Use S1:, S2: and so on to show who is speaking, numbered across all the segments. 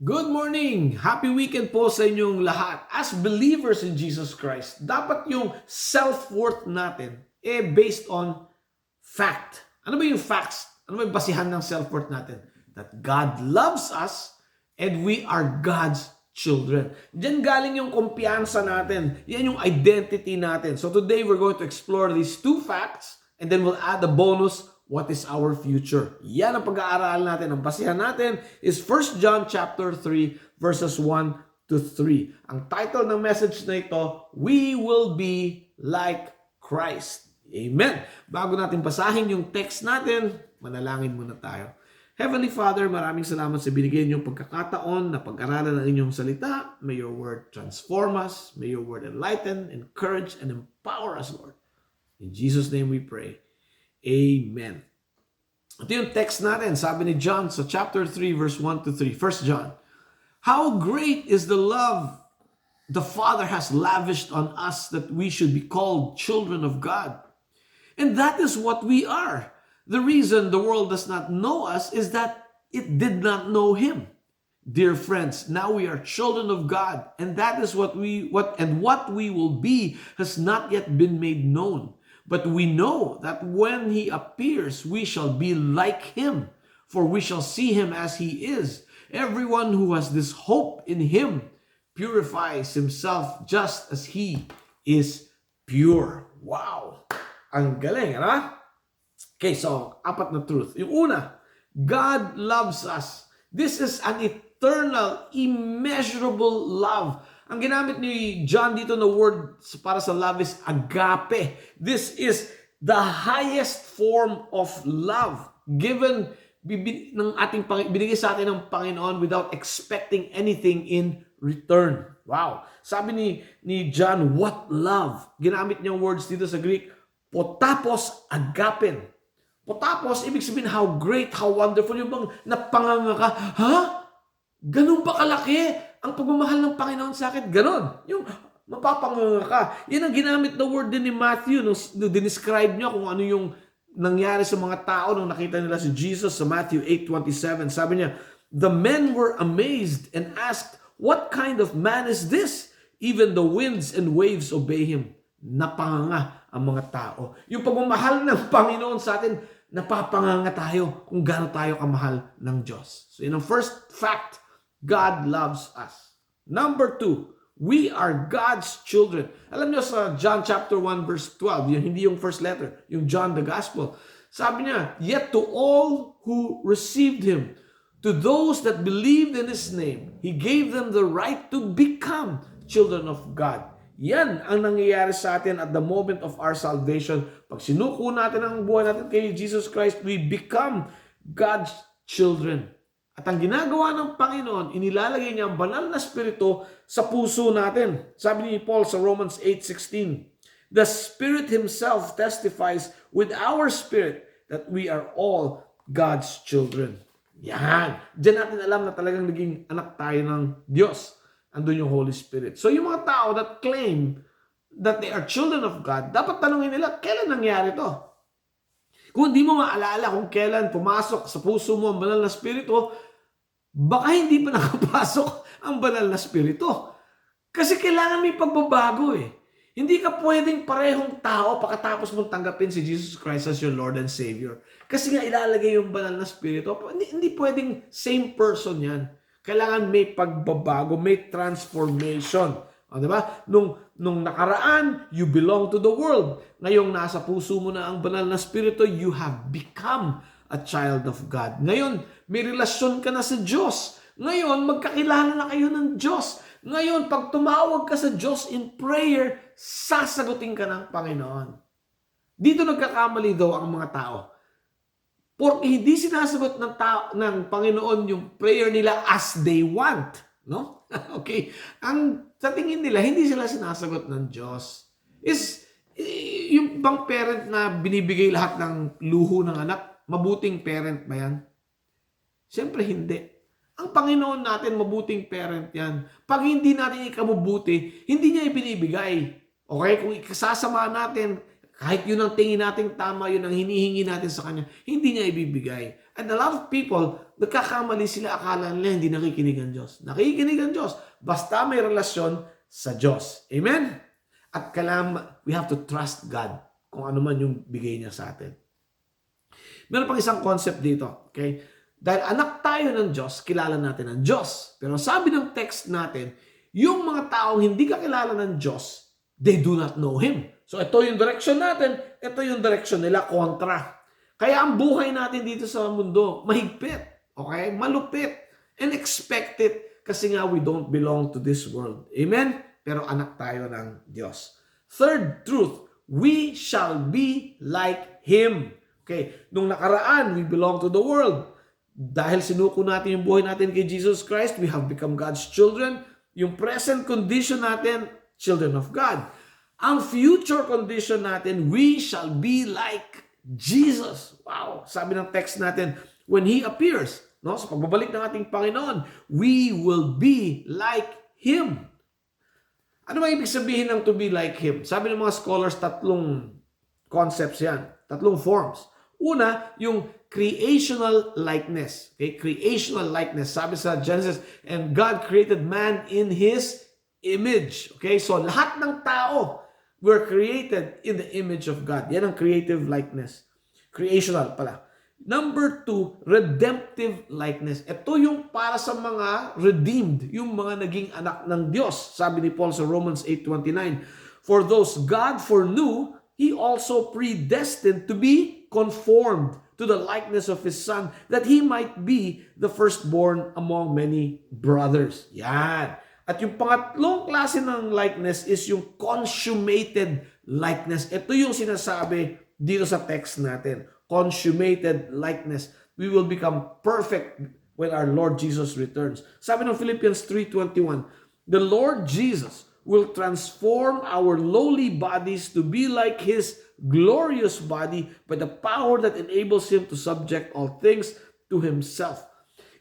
S1: Good morning! Happy weekend po sa inyong lahat. As believers in Jesus Christ, dapat yung self-worth natin based on fact. Ano ba yung facts? Ano ba yung basihan ng self-worth natin? That God loves us and we are God's children. Diyan galing yung kumpiyansa natin. Yan yung identity natin. So today we're going to explore these two facts and then we'll add a bonus. What is our future? Yan ang pag-aaralan natin. Ang basihan natin is 1 John chapter 3 verses 1 to 3. Ang title ng message na ito, We Will Be Like Christ. Amen. Bago natin basahin yung text natin, manalangin muna tayo. Heavenly Father, maraming salamat sa binigay niyong pagkakataon na pag-aralan ng inyong salita. May your word transform us. May your word enlighten, encourage, and empower us, Lord. In Jesus' name we pray. Amen. Ito yung text natin, sabi ni John sa chapter 3 verse 1 to 3. 1 John. How great is the love the Father has lavished on us that we should be called children of God. And that is what we are. The reason the world does not know us is that it did not know Him. Dear friends, now we are children of God, and that is what we will be has not yet been made known. But we know that when He appears, we shall be like Him, for we shall see Him as He is. Everyone who has this hope in Him purifies himself just as He is pure. Wow! Ang galing, ano? Okay, so, apat na truth. Yung una, God loves us. This is an eternal, immeasurable love. Ang ginamit ni John dito na word para sa love is agape. This is the highest form of love given binigay sa atin ng Panginoon without expecting anything in return. Wow. Sabi ni John, what love? Ginamit niyang words dito sa Greek, potapos agapin. Potapos, ibig sabihin how great, how wonderful. Yung bang napanganga ka, ha? Ganun ba kalaki ang pagmamahal ng Panginoon sa akin? Ganon. Yung mapapanganga ka. Yan ang ginamit na word din ni Matthew nung dinescribe niya kung ano yung nangyari sa mga tao nung nakita nila si Jesus sa Matthew 8:27. Sabi niya, the men were amazed and asked, what kind of man is this? Even the winds and waves obey Him. Napanganga ang mga tao. Yung pagmamahal ng Panginoon sa atin, napapanganga tayo kung gaano tayo kamahal ng Diyos. So yun ang first fact, God loves us. Number 2, we are God's children. Alam niyo sa John chapter 1 verse 12, yun, hindi yung first letter, yung John the Gospel. Sabi niya, yet to all who received Him, to those that believed in His name, He gave them the right to become children of God. Yan ang nangyayari sa atin at the moment of our salvation. Pag sinuko natin ang buhay natin kay Jesus Christ, we become God's children. At ang ginagawa ng Panginoon, inilalagay niya ang banal na spirito sa puso natin. Sabi ni Paul sa Romans 8:16, the Spirit Himself testifies with our spirit that we are all God's children. Yan. Diyan natin alam na talagang naging anak tayo ng Diyos. Andun yung Holy Spirit. So yung mga tao that claim that they are children of God, dapat tanungin nila, kailan nangyari to? Kung hindi mo maalala kung kailan pumasok sa puso mo ang banal na spirito, baka hindi pa nakapasok ang banal na spirito. Kasi kailangan may pagbabago eh. Hindi ka pwedeng parehong tao pagkatapos mong tanggapin si Jesus Christ as your Lord and Savior. Kasi nga ilalagay yung banal na spirito. Hindi pwedeng same person yan. Kailangan may pagbabago, may transformation. O, diba? Nung nakaraan, you belong to the world. Ngayong nasa puso mo na ang banal na spirito, you have become a child of God. Ngayon, may relasyon ka na sa Diyos. Ngayon, magkakilala na kayo ng Diyos. Ngayon, pag tumawag ka sa Diyos in prayer, sasagutin ka ng Panginoon. Dito nagkakamali daw ang mga tao. Porque hindi sinasagot ng Panginoon yung prayer nila as they want. No? Okay? Sa tingin nila, hindi sila sinasagot ng Diyos. Yung bang parent na binibigay lahat ng luho ng anak, mabuting parent ba yan? Siyempre hindi. Ang Panginoon natin, mabuting parent yan. Pag hindi natin ikabubuti, hindi niya ibinibigay. Okay? Kung ikasasama natin, kahit yun ang tingin nating tama, yun ang hinihingi natin sa Kanya, hindi niya ibibigay. And a lot of people, nagkakamali sila, akala nila hindi nakikinig ang Diyos. Nakikinig ang Diyos, basta may relasyon sa Diyos. Amen? At we have to trust God kung ano man yung bigay niya sa atin. Meron pang isang concept dito. Okay? Dahil anak tayo ng Diyos, kilala natin ang Diyos. Pero sabi ng text natin, yung mga taong hindi kakilala ng Diyos, they do not know Him. So ito yung direction natin, ito yung direction nila, kontra. Kaya ang buhay natin dito sa mundo, mahigpit, okay? Malupit, and expected kasi nga we don't belong to this world. Amen? Pero anak tayo ng Diyos. Third truth, we shall be like Him. Okay, nung nakaraan, we belong to the world. Dahil sinuko natin yung buhay natin kay Jesus Christ, we have become God's children. Yung present condition natin, children of God. Ang future condition natin, we shall be like Jesus. Wow! Sabi ng text natin, when He appears, no, sa pagbabalik ng ating Panginoon, we will be like Him. Ano ba ibig sabihin ng to be like Him? Sabi ng mga scholars, tatlong concepts yan. Tatlong forms. Una, yung creational likeness. Okay? Creational likeness. Sabi sa Genesis, and God created man in His image. Okay? So, lahat ng tao were created in the image of God. Yan ang creative likeness. Creational pala. Number 2, redemptive likeness. Ito yung para sa mga redeemed, yung mga naging anak ng Diyos. Sabi ni Paul sa Romans 8:29, for those God foreknew, He also predestined to be conformed to the likeness of His Son, that He might be the firstborn among many brothers. Yan. At yung pangatlong klase ng likeness is yung consummated likeness. Ito yung sinasabi dito sa text natin. Consummated likeness. We will become perfect when our Lord Jesus returns. Sabi ng Philippians 3:21, the Lord Jesus will transform our lowly bodies to be like His glorious body by the power that enables Him to subject all things to Himself.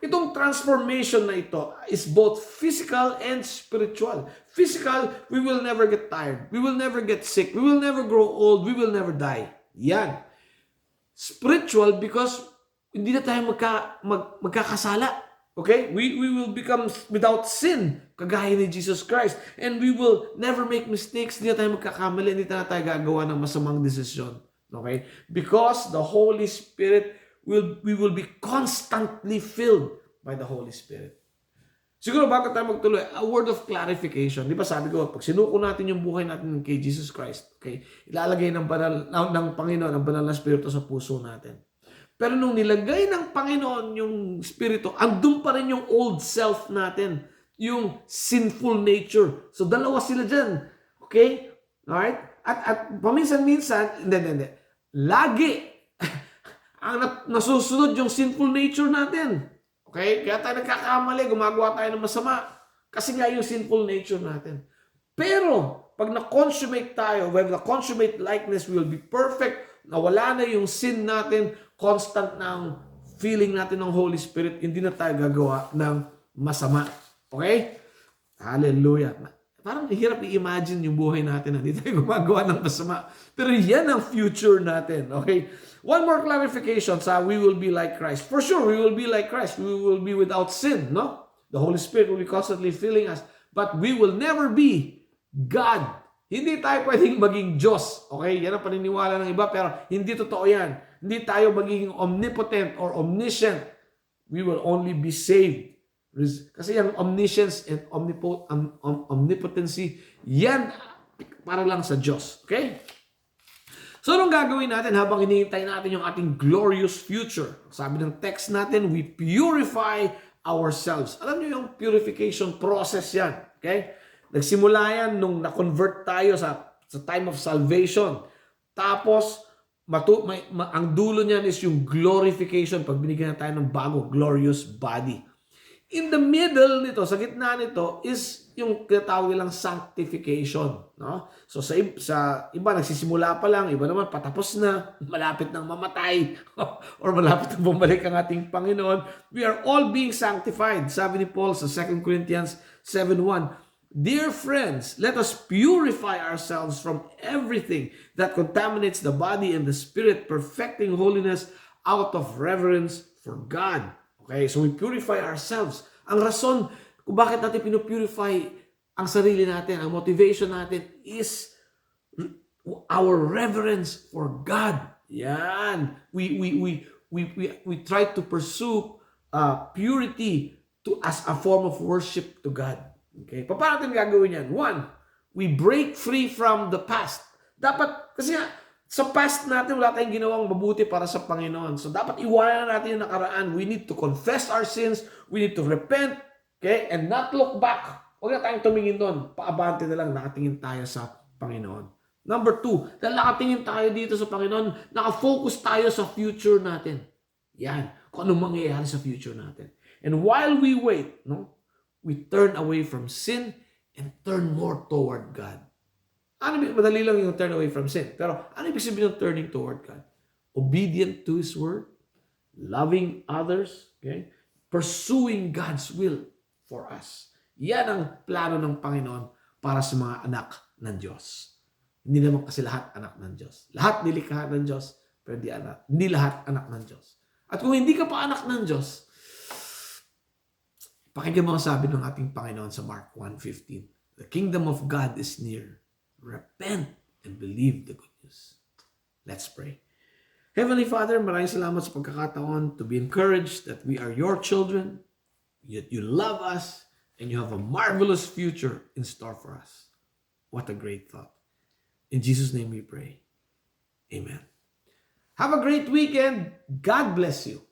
S1: Itong transformation na ito is both physical and spiritual. Physical, we will never get tired. We will never get sick. We will never grow old. We will never die. Yan. Spiritual because hindi na tayo magkakasala. Okay? We will become without sin, kagaya ni Jesus Christ. And we will never make mistakes. Hindi na tayo magkakamali. Hindi na tayo gagawa ng masamang desisyon. Okay? Because the Holy Spirit we will be constantly filled by the Holy Spirit. Siguro bago tayo magtuloy, a word of clarification. Di ba sabi ko, pag sinuko natin yung buhay natin kay Jesus Christ, okay, ilalagay ng Panginoon ang banal na Espiritu sa puso natin. Pero nung nilagay ng Panginoon yung Espiritu, andun pa rin yung old self natin, yung sinful nature. So dalawa sila dyan. Okay? Alright? At paminsan-minsan, hindi. Lagi, ang nasusunod yung sinful nature natin. Okay? Kaya tayo nagkakamali, gumagawa tayo ng masama. Kasi nga yung sinful nature natin. Pero, pag na-consummate tayo, when the consummate likeness will be perfect, nawala na yung sin natin, constant na ang feeling natin ng Holy Spirit, hindi na tayo gagawa ng masama. Okay? Hallelujah. Parang hirap i-imagine yung buhay natin na hindi tayo gumagawa ng masama. Pero yan ang future natin. Okay? One more clarification sa we will be like Christ. For sure, we will be like Christ. We will be without sin, no? The Holy Spirit will be constantly filling us. But we will never be God. Hindi tayo pwedeng maging Diyos. Okay? Yan ang paniniwala ng iba, pero hindi totoo yan. Hindi tayo magiging omnipotent or omniscient. We will only be saved. Kasi yung omniscience and omnipotency, yan para lang sa Diyos. Okay? So, anong gagawin natin habang hinihintay natin yung ating glorious future? Sabi ng text natin, we purify ourselves. Alam niyo yung purification process yan. Okay? Nagsimula yan nung na-convert tayo sa time of salvation. Tapos, ang dulo niyan is yung glorification pag binigyan na tayo ng bago, glorious body. In the middle nito, sa gitna nito, is yung tinatawag nilang sanctification. No? So sa iba, nagsisimula pa lang, iba naman patapos na, malapit nang mamatay, or malapit nang bumalik ang ating Panginoon. We are all being sanctified. Sabi ni Paul sa 2 Corinthians 7:1, dear friends, let us purify ourselves from everything that contaminates the body and the spirit, perfecting holiness out of reverence for for God. Okay? So we purify ourselves. Ang rason kung bakit natin pinupurify ang sarili natin, ang motivation natin is our reverence for God. Yan. We try to pursue purity as a form of worship to God. Okay? Paano natin gagawin yan? One, we break free from the past. Dapat, kasi nga, sa past natin, wala tayong ginawang mabuti para sa Panginoon. So, dapat iwanan natin yung nakaraan. We need to confess our sins. We need to repent. Okay? And not look back. Huwag na tayong tumingin doon. Paabante na lang, nakatingin tayo sa Panginoon. Number two, dahil nakatingin tayo dito sa Panginoon, nakafocus tayo sa future natin. Yan. Kung anong mangyayari sa future natin. And while we wait, we turn away from sin and turn more toward God. Madali lang yung turn away from sin. Pero ano ibig sabihin ng turning toward God? Obedient to His Word, loving others, okay? Pursuing God's will for us. Yan ang plano ng Panginoon para sa mga anak ng Diyos. Hindi naman kasi lahat anak ng Diyos. Lahat nilikha ng Diyos, pero hindi lahat anak ng Diyos. At kung hindi ka pa anak ng Diyos, pakinggan mo ang sabi ng ating Panginoon sa Mark 1:15. The kingdom of God is near. Repent and believe the good news. Let's pray. Heavenly Father, maraming salamat sa pagkakataon to be encouraged that we are your children, yet you love us, and you have a marvelous future in store for us. What a great thought. In Jesus' name we pray. Amen. Have a great weekend. God bless you.